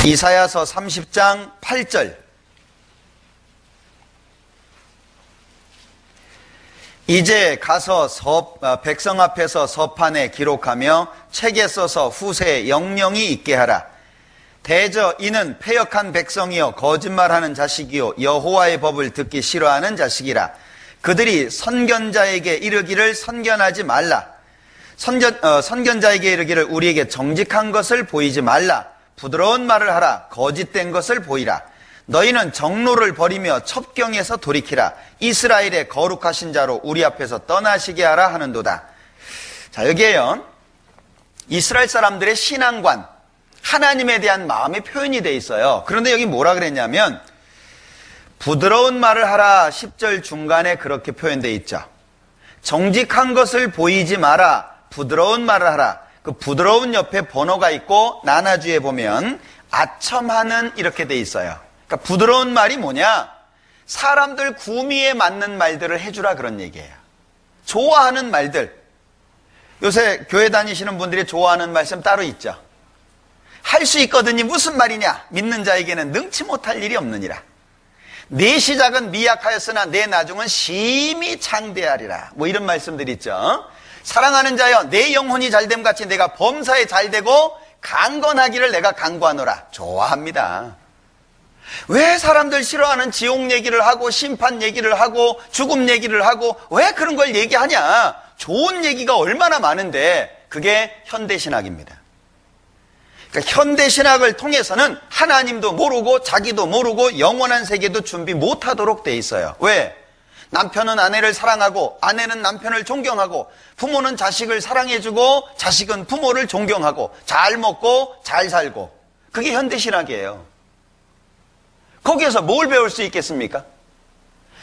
이사야서 30장 8절. 이제 가서 백성 앞에서 서판에 기록하며 책에 써서 후세에 영영이 있게 하라. 대저 이는 패역한 백성이요 거짓말하는 자식이요 여호와의 법을 듣기 싫어하는 자식이라. 그들이 선견자에게 이르기를 선견하지 말라. 선견자에게 이르기를 우리에게 정직한 것을 보이지 말라. 부드러운 말을 하라. 거짓된 것을 보이라. 너희는 정로를 버리며 첩경에서 돌이키라. 이스라엘의 거룩하신 자로 우리 앞에서 떠나시게 하라 하는도다. 자, 여기에요, 이스라엘 사람들의 신앙관, 하나님에 대한 마음이 표현이 되어 있어요. 그런데 여기 뭐라 그랬냐면 부드러운 말을 하라. 10절 중간에 그렇게 표현되어 있죠. 정직한 것을 보이지 마라. 부드러운 말을 하라. 그 부드러운 옆에 번호가 있고 나나주에 보면 아첨하는 이렇게 돼 있어요. 그러니까 부드러운 말이 뭐냐? 사람들 구미에 맞는 말들을 해주라 그런 얘기예요. 좋아하는 말들. 요새 교회 다니시는 분들이 좋아하는 말씀 따로 있죠. 할 수 있거든요. 무슨 말이냐? 믿는 자에게는 능치 못할 일이 없느니라. 내 시작은 미약하였으나 내 나중은 심히 창대하리라. 뭐 이런 말씀들 있죠. 사랑하는 자여, 내 영혼이 잘됨 같이 내가 범사에 잘되고 강건하기를 내가 강구하노라. 좋아합니다. 왜 사람들 싫어하는 지옥 얘기를 하고 심판 얘기를 하고 죽음 얘기를 하고 왜 그런 걸 얘기하냐? 좋은 얘기가 얼마나 많은데 그게 현대신학입니다. 그러니까 현대신학을 통해서는 하나님도 모르고 자기도 모르고 영원한 세계도 준비 못하도록 돼 있어요. 왜? 남편은 아내를 사랑하고 아내는 남편을 존경하고 부모는 자식을 사랑해주고 자식은 부모를 존경하고 잘 먹고 잘 살고, 그게 현대신학이에요. 거기에서 뭘 배울 수 있겠습니까?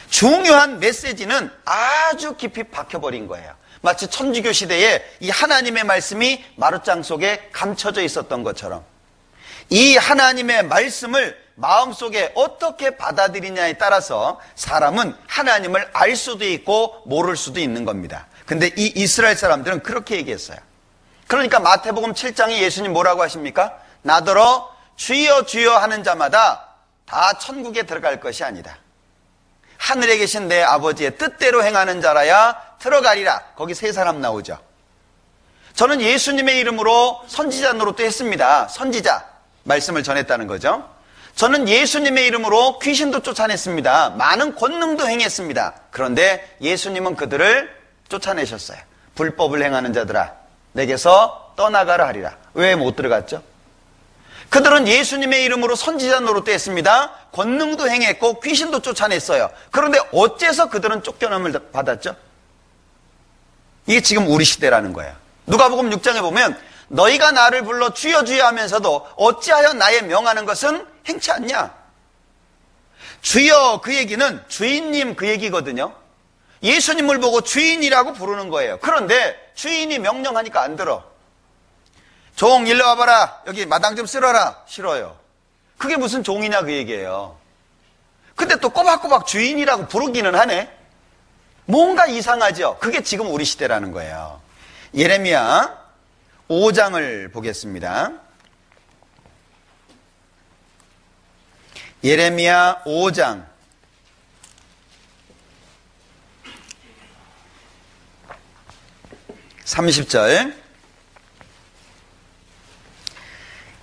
중요한 메시지는 아주 깊이 박혀버린 거예요. 마치 천주교 시대에 이 하나님의 말씀이 마룻장 속에 감춰져 있었던 것처럼 이 하나님의 말씀을 마음속에 어떻게 받아들이냐에 따라서 사람은 하나님을 알 수도 있고 모를 수도 있는 겁니다. 근데 이 이스라엘 사람들은 그렇게 얘기했어요. 그러니까 마태복음 7장에 예수님 뭐라고 하십니까? 나더러 주여 주여 하는 자마다 다 천국에 들어갈 것이 아니다. 하늘에 계신 내 아버지의 뜻대로 행하는 자라야 들어가리라. 거기 세 사람 나오죠. 저는 예수님의 이름으로 선지자 노릇도 했습니다. 선지자 말씀을 전했다는 거죠. 저는 예수님의 이름으로 귀신도 쫓아냈습니다. 많은 권능도 행했습니다. 그런데 예수님은 그들을 쫓아내셨어요. 불법을 행하는 자들아 내게서 떠나가라 하리라. 왜 못 들어갔죠? 그들은 예수님의 이름으로 선지자 노릇도 했습니다. 권능도 행했고 귀신도 쫓아냈어요. 그런데 어째서 그들은 쫓겨남을 받았죠? 이게 지금 우리 시대라는 거예요. 누가복음 6장에 보면 너희가 나를 불러 주여 주여 하면서도 어찌하여 나의 명하는 것은 행치 않냐? 주여 그 얘기는 주인님 그 얘기거든요. 예수님을 보고 주인이라고 부르는 거예요. 그런데 주인이 명령하니까 안 들어. 종 일로 와봐라. 여기 마당 좀 쓸어라. 싫어요. 그게 무슨 종이냐 그 얘기예요. 근데 또 꼬박꼬박 주인이라고 부르기는 하네. 뭔가 이상하죠. 그게 지금 우리 시대라는 거예요. 예레미야 5장을 보겠습니다. 예레미야 5장 30절.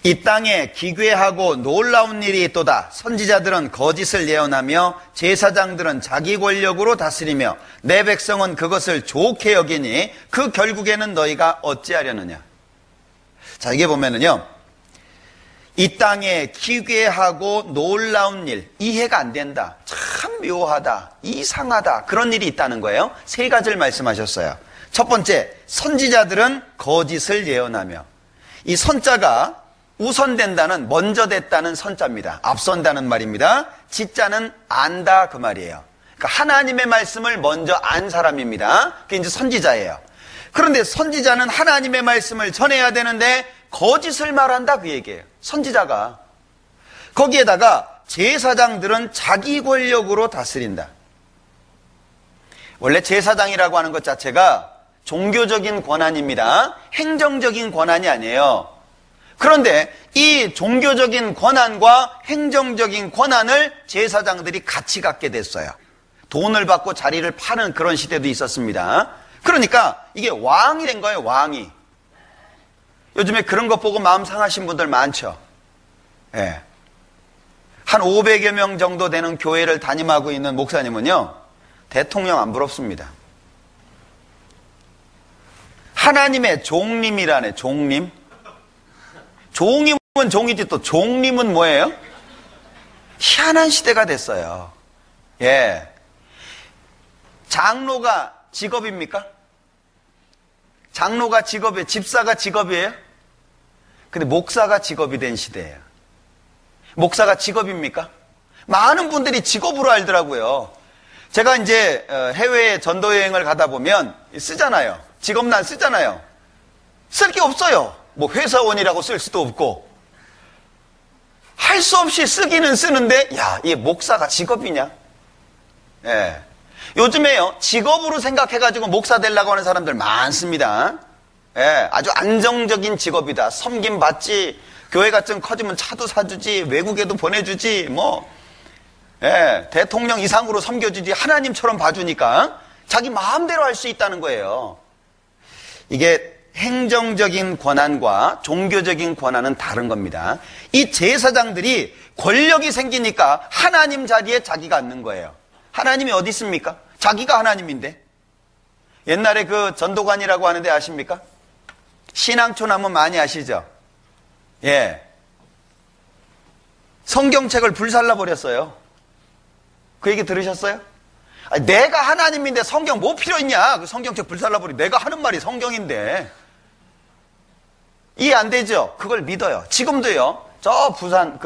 이 땅에 기괴하고 놀라운 일이 있도다. 선지자들은 거짓을 예언하며 제사장들은 자기 권력으로 다스리며 내 백성은 그것을 좋게 여기니 그 결국에는 너희가 어찌하려느냐. 자, 이게 보면은요, 이 땅에 기괴하고 놀라운 일, 이해가 안 된다, 참 묘하다, 이상하다, 그런 일이 있다는 거예요. 세 가지를 말씀하셨어요. 첫 번째, 선지자들은 거짓을 예언하며, 이 선자가 우선된다는, 먼저 됐다는 선자입니다. 앞선다는 말입니다. 지자는 안다 그 말이에요. 그러니까 하나님의 말씀을 먼저 안 사람입니다. 그게 이제 선지자예요. 그런데 선지자는 하나님의 말씀을 전해야 되는데 거짓을 말한다 그 얘기예요. 선지자가. 거기에다가 제사장들은 자기 권력으로 다스린다. 원래 제사장이라고 하는 것 자체가 종교적인 권한입니다. 행정적인 권한이 아니에요. 그런데 이 종교적인 권한과 행정적인 권한을 제사장들이 같이 갖게 됐어요. 돈을 받고 자리를 파는 그런 시대도 있었습니다. 그러니까 이게 왕이 된 거예요, 왕이. 요즘에 그런 거 보고 마음 상하신 분들 많죠. 예. 한 500여 명 정도 되는 교회를 담임하고 있는 목사님은요, 대통령 안 부럽습니다. 하나님의 종님이라네, 종님. 종임은 종이지 또 종님은 뭐예요? 희한한 시대가 됐어요. 예. 장로가 직업입니까? 장로가 직업이에요? 집사가 직업이에요? 근데 목사가 직업이 된 시대예요. 목사가 직업입니까? 많은 분들이 직업으로 알더라고요. 제가 이제 해외에 전도여행을 가다 보면 쓰잖아요. 직업란 쓰잖아요. 쓸 게 없어요. 뭐 회사원이라고 쓸 수도 없고. 할 수 없이 쓰기는 쓰는데, 야, 이 목사가 직업이냐? 예. 요즘에요, 직업으로 생각해가지고 목사 되려고 하는 사람들 많습니다. 예, 아주 안정적인 직업이다. 섬김 받지, 교회가 좀 커지면 차도 사주지, 외국에도 보내주지, 뭐, 예, 대통령 이상으로 섬겨주지, 하나님처럼 봐주니까 자기 마음대로 할 수 있다는 거예요. 이게 행정적인 권한과 종교적인 권한은 다른 겁니다. 이 제사장들이 권력이 생기니까 하나님 자리에 자기가 앉는 거예요. 하나님이 어디 있습니까? 자기가 하나님인데. 옛날에 그 전도관이라고 하는데 아십니까? 신앙촌 하면 많이 아시죠? 예. 성경책을 불살라 버렸어요. 그 얘기 들으셨어요? 아니, 내가 하나님인데 성경 뭐 필요 있냐? 그 성경책 불살라 버리. 내가 하는 말이 성경인데. 이해 안 되죠? 그걸 믿어요. 지금도요. 저 부산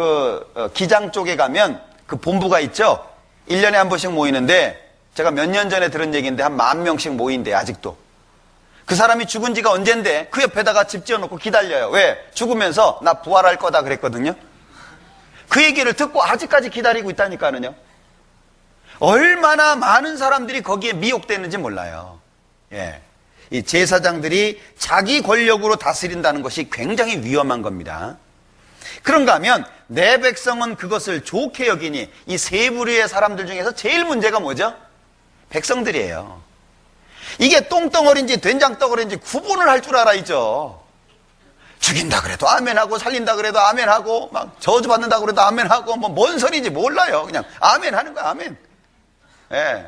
기장 쪽에 가면 그 본부가 있죠? 1년에 한 번씩 모이는데 제가 몇 년 전에 들은 얘기인데 한 10,000명씩 모인대 아직도. 그 사람이 죽은 지가 언젠데 그 옆에다가 집 지어놓고 기다려요. 왜? 죽으면서 나 부활할 거다 그랬거든요. 그 얘기를 듣고 아직까지 기다리고 있다니까는요. 얼마나 많은 사람들이 거기에 미혹되는지 몰라요. 예. 이 제사장들이 자기 권력으로 다스린다는 것이 굉장히 위험한 겁니다. 그런가 하면 내 백성은 그것을 좋게 여기니 이 세 부류의 사람들 중에서 제일 문제가 뭐죠? 백성들이에요. 이게 똥덩어리인지 된장덩어리인지 구분을 할 줄 알아야죠. 죽인다 그래도 아멘하고 살린다 그래도 아멘하고 막 저주받는다 그래도 아멘하고 뭐 뭔 소리인지 몰라요. 그냥 아멘하는 거야, 아멘. 예.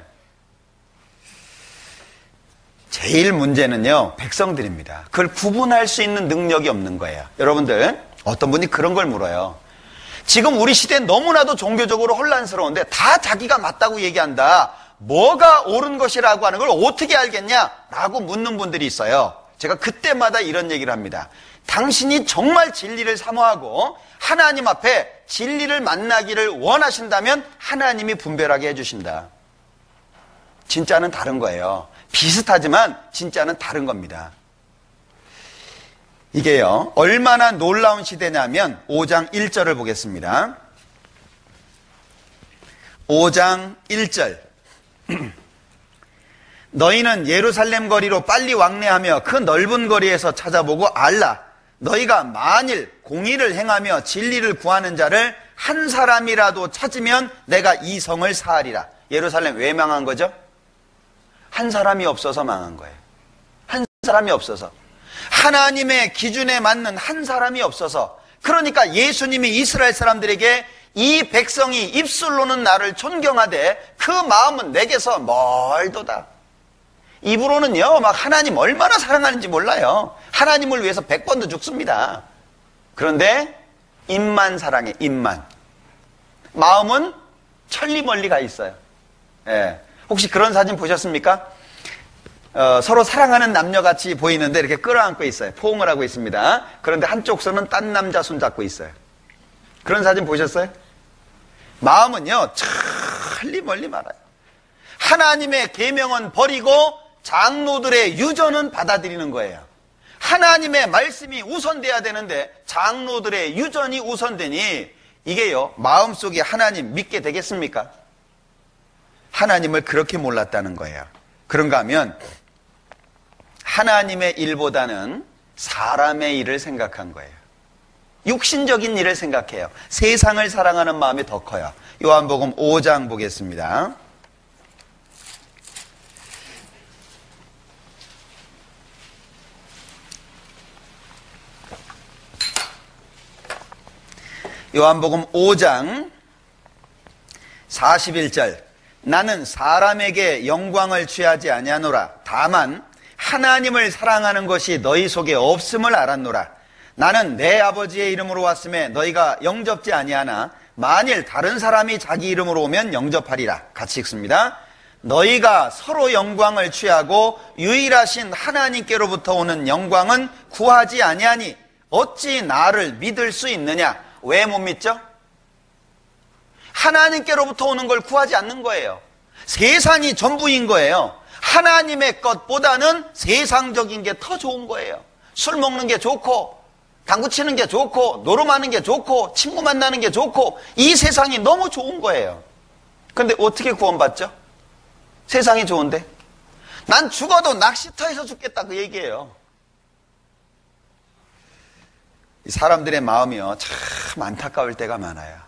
제일 문제는요, 백성들입니다. 그걸 구분할 수 있는 능력이 없는 거예요. 여러분들, 어떤 분이 그런 걸 물어요. 지금 우리 시대는 너무나도 종교적으로 혼란스러운데 다 자기가 맞다고 얘기한다. 뭐가 옳은 것이라고 하는 걸 어떻게 알겠냐? 라고 묻는 분들이 있어요. 제가 그때마다 이런 얘기를 합니다. 당신이 정말 진리를 사모하고 하나님 앞에 진리를 만나기를 원하신다면 하나님이 분별하게 해주신다. 진짜는 다른 거예요. 비슷하지만 진짜는 다른 겁니다. 이게요, 얼마나 놀라운 시대냐면 5장 1절을 보겠습니다. 5장 1절. 너희는 예루살렘 거리로 빨리 왕래하며 그 넓은 거리에서 찾아보고 알라. 너희가 만일 공의를 행하며 진리를 구하는 자를 한 사람이라도 찾으면 내가 이 성을 사하리라. 예루살렘 왜 망한 거죠? 한 사람이 없어서 망한 거예요. 한 사람이 없어서. 하나님의 기준에 맞는 한 사람이 없어서. 그러니까 예수님이 이스라엘 사람들에게 이 백성이 입술로는 나를 존경하되 그 마음은 내게서 멀도다. 입으로는요, 막 하나님 얼마나 사랑하는지 몰라요. 하나님을 위해서 100번도 죽습니다. 그런데 입만 사랑해, 입만. 마음은 천리 멀리 가 있어요. 예. 혹시 그런 사진 보셨습니까? 서로 사랑하는 남녀같이 보이는데 이렇게 끌어안고 있어요. 포옹을 하고 있습니다. 그런데 한쪽 손은 딴 남자 손 잡고 있어요. 그런 사진 보셨어요? 마음은요, 천리 멀리 말아요. 하나님의 계명은 버리고 장로들의 유전은 받아들이는 거예요. 하나님의 말씀이 우선돼야 되는데 장로들의 유전이 우선되니 이게요, 마음속에 하나님 믿게 되겠습니까? 하나님을 그렇게 몰랐다는 거예요. 그런가 하면 하나님의 일보다는 사람의 일을 생각한 거예요. 육신적인 일을 생각해요. 세상을 사랑하는 마음이 더 커요. 요한복음 5장 보겠습니다. 요한복음 5장 41절. 나는 사람에게 영광을 취하지 아니하노라. 다만 하나님을 사랑하는 것이 너희 속에 없음을 알았노라. 나는 내 아버지의 이름으로 왔음에 너희가 영접지 아니하나 만일 다른 사람이 자기 이름으로 오면 영접하리라. 같이 읽습니다. 너희가 서로 영광을 취하고 유일하신 하나님께로부터 오는 영광은 구하지 아니하니 어찌 나를 믿을 수 있느냐? 왜 못 믿죠? 하나님께로부터 오는 걸 구하지 않는 거예요. 세상이 전부인 거예요. 하나님의 것보다는 세상적인 게 더 좋은 거예요. 술 먹는 게 좋고, 당구 치는 게 좋고, 노름하는 게 좋고, 친구 만나는 게 좋고, 이 세상이 너무 좋은 거예요. 그런데 어떻게 구원받죠? 세상이 좋은데? 난 죽어도 낚시터에서 죽겠다 그 얘기예요. 이 사람들의 마음이요, 참 안타까울 때가 많아요.